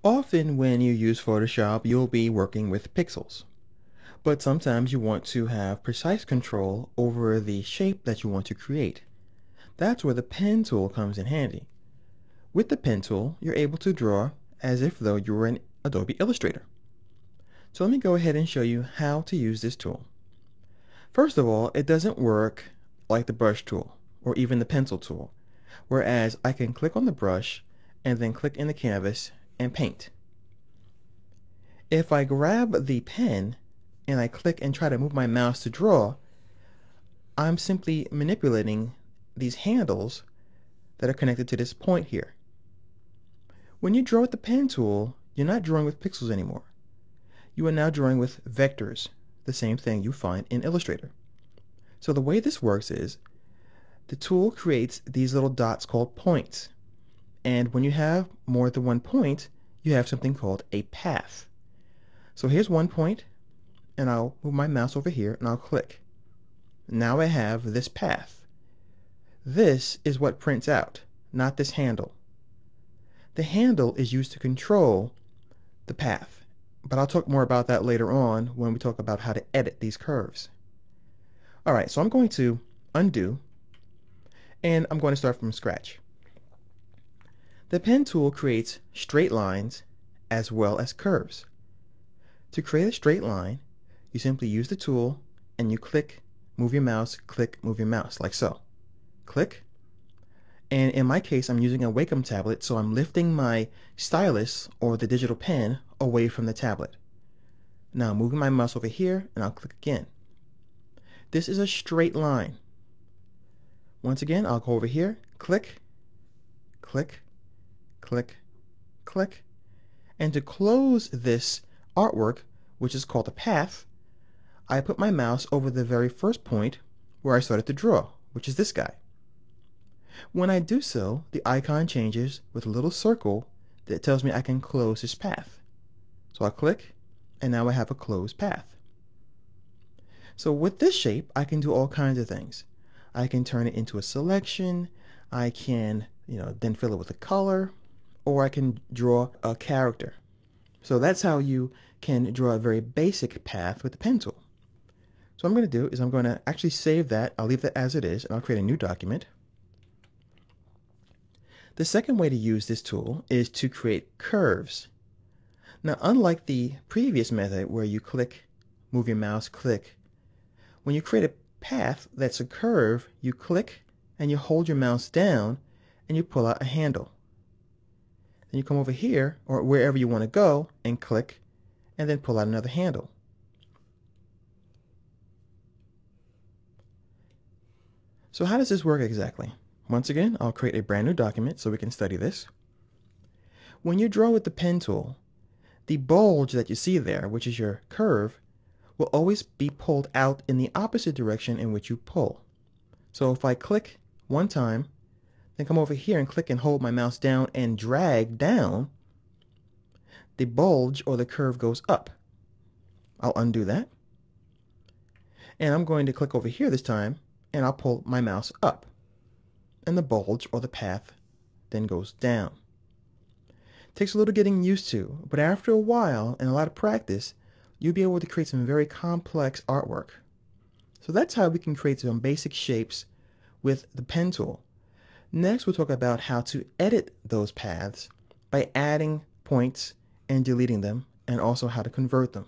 Often when you use Photoshop, you'll be working with pixels, but sometimes you want to have precise control over the shape that you want to create. That's where the pen tool comes in handy. With the pen tool, you're able to draw as if though you were in Adobe Illustrator. So let me go ahead and show you how to use this tool. First of all, it doesn't work like the brush tool or even the pencil tool, whereas I can click on the brush and then click in the canvas and paint. If I grab the pen and I click and try to move my mouse to draw, I'm simply manipulating these handles that are connected to this point here. When you draw with the pen tool, you're not drawing with pixels anymore. You are now drawing with vectors, the same thing you find in Illustrator. So the way this works is the tool creates these little dots called points. And when you have more than one point, you have something called a path. So here's one point, and I'll move my mouse over here and I'll click. Now I have this path. This is what prints out, not this handle. The handle is used to control the path, but I'll talk more about that later on when we talk about how to edit these curves. Alright, so I'm going to undo, and I'm going to start from scratch. The pen tool creates straight lines as well as curves. To create a straight line, you simply use the tool and you click, move your mouse, click, move your mouse, like so. Click. And in my case, I'm using a Wacom tablet, so I'm lifting my stylus or the digital pen away from the tablet. Now moving my mouse over here, and I'll click again. This is a straight line. Once again, I'll go over here, click, click, click, click. And to close this artwork, which is called a path, I put my mouse over the very first point where I started to draw, which is this guy. When I do so, the icon changes with a little circle that tells me I can close this path. So I click, and now I have a closed path. So with this shape, I can do all kinds of things. I can turn it into a selection, I can, then fill it with a color, or I can draw a character. So that's how you can draw a very basic path with the pen tool. So what I'm going to do is I'm going to actually save that. I'll leave that as it is, and I'll create a new document. The second way to use this tool is to create curves. Now, unlike the previous method where you click, move your mouse, click, when you create a path that's a curve, you click and you hold your mouse down and you pull out a handle. Then you come over here or wherever you want to go and click and then pull out another handle. So how does this work exactly? Once again, I'll create a brand new document so we can study this. When you draw with the pen tool, the bulge that you see there, which is your curve, will always be pulled out in the opposite direction in which you pull. So if I click one time, then come over here and click and hold my mouse down and drag down, the bulge or the curve goes up. I'll undo that. And I'm going to click over here this time, and I'll pull my mouse up. And the bulge or the path then goes down. It takes a little getting used to, but after a while and a lot of practice, you'll be able to create some very complex artwork. So that's how we can create some basic shapes with the pen tool. Next, we'll talk about how to edit those paths by adding points and deleting them, and also how to convert them.